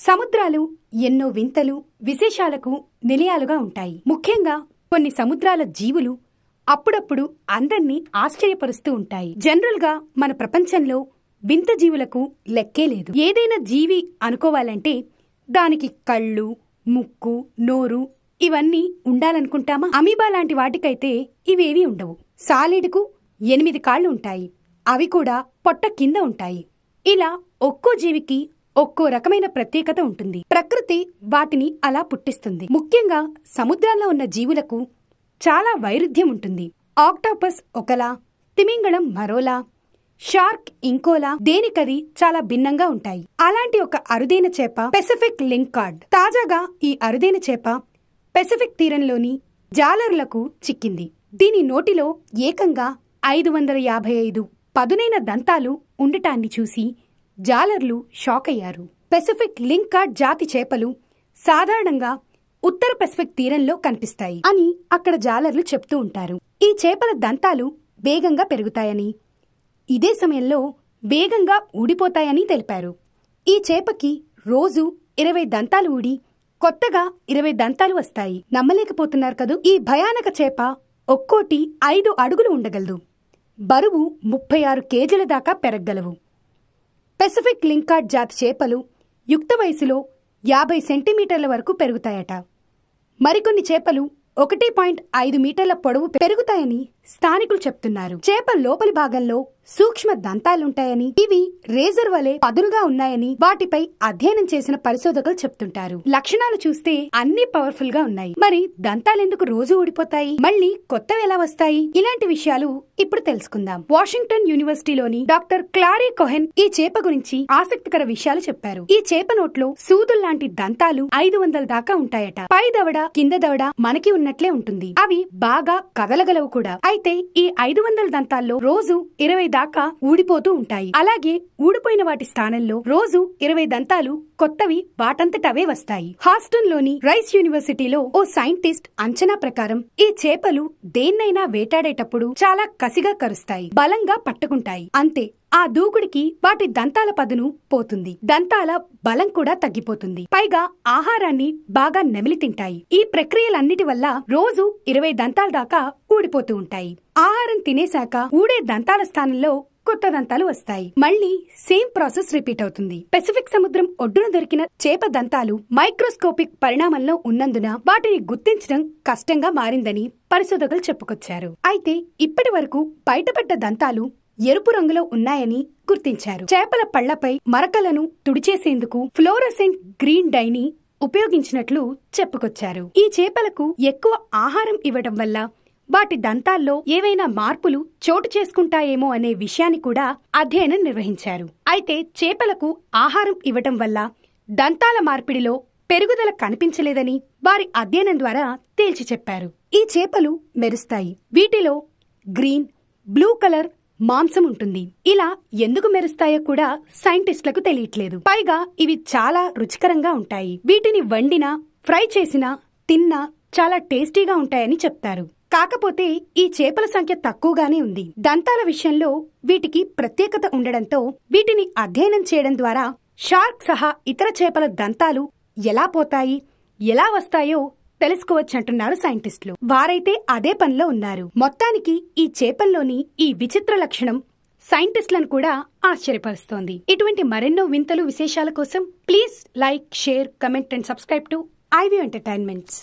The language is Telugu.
సముద్రాలు ఎన్నో వింతలు విశేషాలకు నిలయాలుగా ఉంటాయి. ముఖ్యంగా కొన్ని సముద్రాల జీవులు అప్పుడప్పుడు అందర్నీ ఆశ్చర్యపరుస్తూ ఉంటాయి. జనరల్ గా మన ప్రపంచంలో వింత జీవులకు లెక్కే లేదు. ఏదైనా జీవి అనుకోవాలంటే దానికి కళ్ళు, ముక్కు, నోరు ఇవన్నీ ఉండాలనుకుంటామా? అమీబా లాంటి వాటికైతే ఇవేవీ ఉండవు. సాలీడుకు 8 కాళ్లు ఉంటాయి. అవి కూడా పొట్ట కింద ఉంటాయి. ఇలా ఒక్కో జీవికి ఒక్కో రకమైన ప్రత్యేకత ఉంటుంది. ప్రకృతి వాటిని అలా పుట్టిస్తుంది. ముఖ్యంగా సముద్రాల్లో ఉన్న జీవులకు చాలా వైరుధ్యం ఉంటుంది. ఆక్టోపస్ ఒకలా, తిమింగళం మరోలా, షార్క్ ఇంకోలా, దేనికది చాలా భిన్నంగా ఉంటాయి. అలాంటి ఒక అరుదైన చేప పెసిఫిక్ లింకార్డ్. తాజాగా ఈ అరుదైన చేప పెసిఫిక్ తీరంలోని జాలర్లకు చిక్కింది. దీని నోటిలో ఏకంగా 555 పదునైన దంతాలు ఉండటాన్ని చూసి జాలర్లు షాక్ అయ్యారు. పెసిఫిక్ లింకార్డ్ జాతి చేపలు సాధారణంగా ఉత్తర పెసిఫిక్ తీరంలో కనిపిస్తాయి అని అక్కడ జాలర్లు చెప్తూ ఉంటారు. ఈ చేపల దంతాలు వేగంగా పెరుగుతాయని, ఇదే సమయంలో వేగంగా ఊడిపోతాయని తెలిపారు. ఈ చేపకి రోజు 20 దంతాలు ఊడి కొత్తగా 20 దంతాలు వస్తాయి. నమ్మలేకపోతున్నారు కదూ? ఈ భయానక చేప ఒక్కోటి 5 అడుగులు ఉండగలదు. బరువు 36 కేజీల దాకా పెరగగలవు. పెసిఫిక్ లింకార్డ్ జాతి చేపలు యుక్త వయసులో 50 సెంటీమీటర్ల వరకు పెరుగుతాయట. మరికొన్ని చేపలు 1.5 మీటర్ల పొడవు పెరుగుతాయని స్థానికులు చెప్తున్నారు. చేప లోపలి భాగంలో సూక్ష్మ దంతాలుంటాయని, ఇవి రేజర్ వలె పదునుగా ఉన్నాయని వాటిపై అధ్యయనం చేసిన పరిశోధకులు చెప్తుంటారు. లక్షణాలు చూస్తే అన్ని పవర్ఫుల్ గా ఉన్నాయి. మరి దంతాలెందుకు రోజు ఊడిపోతాయి? మళ్ళీ కొత్తవి ఎలా వస్తాయి? ఇలాంటి విషయాలు ఇప్పుడు తెలుసుకుందాం. వాషింగ్టన్ యూనివర్సిటీలోని డాక్టర్ క్లారీ కోహెన్ ఈ చేప గురించి ఆసక్తికర విషయాలు చెప్పారు. ఈ చేప నోట్లో సూదుల్లాంటి దంతాలు 500 దాకా ఉంటాయట. పై దవడ, కింద దవడ మనకి ఉన్నట్లే ఉంటుంది. అవి బాగా కదలగలవు కూడా. అయితే ఈ 500 దంతాల్లో రోజు 20 దాకా ఊడిపోతూ ఉంటాయి. అలాగే ఊడిపోయిన వాటి స్థానంలో రోజు 20 దంతాలు కొత్తవి వాటంతటవే వస్తాయి. హాస్టన్ లోని రైస్ యూనివర్సిటీలో ఓ సైంటిస్ట్ అంచనా ప్రకారం ఈ చేపలు దేన్నైనా వేటాడేటప్పుడు చాలా కసిగా కరుస్తాయి, బలంగా పట్టుకుంటాయి. అంతే, ఆ దూకుడికి వాటి దంతాల పదును పోతుంది, దంతాల బలం కూడా తగ్గిపోతుంది. పైగా ఆహారాన్ని బాగా నెమిలి తింటాయి. ఈ ప్రక్రియలన్నిటి వల్ల రోజు 20 దంతాల దాకా ఊడిపోతూ ఉంటాయి. ఆహారం తినేశాక ఊడే దంతాల స్థానంలో కొత్త దంతాలు వస్తాయి. మళ్లీ సేమ్ ప్రాసెస్ రిపీట్ అవుతుంది. పెసిఫిక్ సముద్రం ఒడ్డున దొరికిన చేప దంతాలు మైక్రోస్కోపిక్ పరిణామంలో ఉన్నందున వాటిని గుర్తించడం కష్టంగా మారిందని పరిశోధకులు చెప్పుకొచ్చారు. అయితే ఇప్పటి వరకు బయటపడ్డ దంతాలు ఎరుపు రంగులో ఉన్నాయని గుర్తించారు. చేపల పళ్లపై మరకలను తుడిచేసేందుకు ఫ్లోరోసెంట్ గ్రీన్ డైని ఉపయోగించినట్లు చెప్పుకొచ్చారు. ఈ చేపలకు ఎక్కువ ఆహారం ఇవ్వడం వల్ల వాటి దంతాల్లో ఏవైనా మార్పులు చోటు చేసుకుంటాయేమో అనే విషయాన్ని కూడా అధ్యయనం నిర్వహించారు. అయితే చేపలకు ఆహారం ఇవ్వటం వల్ల దంతాల మార్పిడిలో పెరుగుదల కనిపించలేదని వారి అధ్యయనం ద్వారా తేల్చి చెప్పారు. ఈ చేపలు మెరుస్తాయి. వీటిలో గ్రీన్, బ్లూ కలర్ మాంసం ఉంటుంది. ఇలా ఎందుకు మెరుస్తాయో కూడా సైంటిస్టులకు తెలియట్లేదు. పైగా ఇవి చాలా రుచికరంగా ఉంటాయి. వీటిని వండినా, ఫ్రై చేసినా, తిన్నా చాలా టేస్టీగా ఉంటాయని చెప్తారు. కాకపోతే ఈ చేపల సంఖ్య తక్కువగానే ఉంది. దంతాల విషయంలో వీటికి ప్రత్యేకత ఉండడంతో వీటిని అధ్యయనం చేయడం ద్వారా షార్క్ సహా ఇతర చేపల దంతాలు ఎలా పోతాయి, ఎలా వస్తాయో తెలుసుకోవచ్చంటున్నారు సైంటిస్టులు. వారైతే అదే పనిలో ఉన్నారు. మొత్తానికి ఈ చేపల్లోని ఈ విచిత్ర లక్షణం సైంటిస్టులను కూడా ఆశ్చర్యపరుస్తోంది. ఇటువంటి మరెన్నో వింతలు విశేషాల కోసం please like, share, comment and subscribe to ivy entertainments.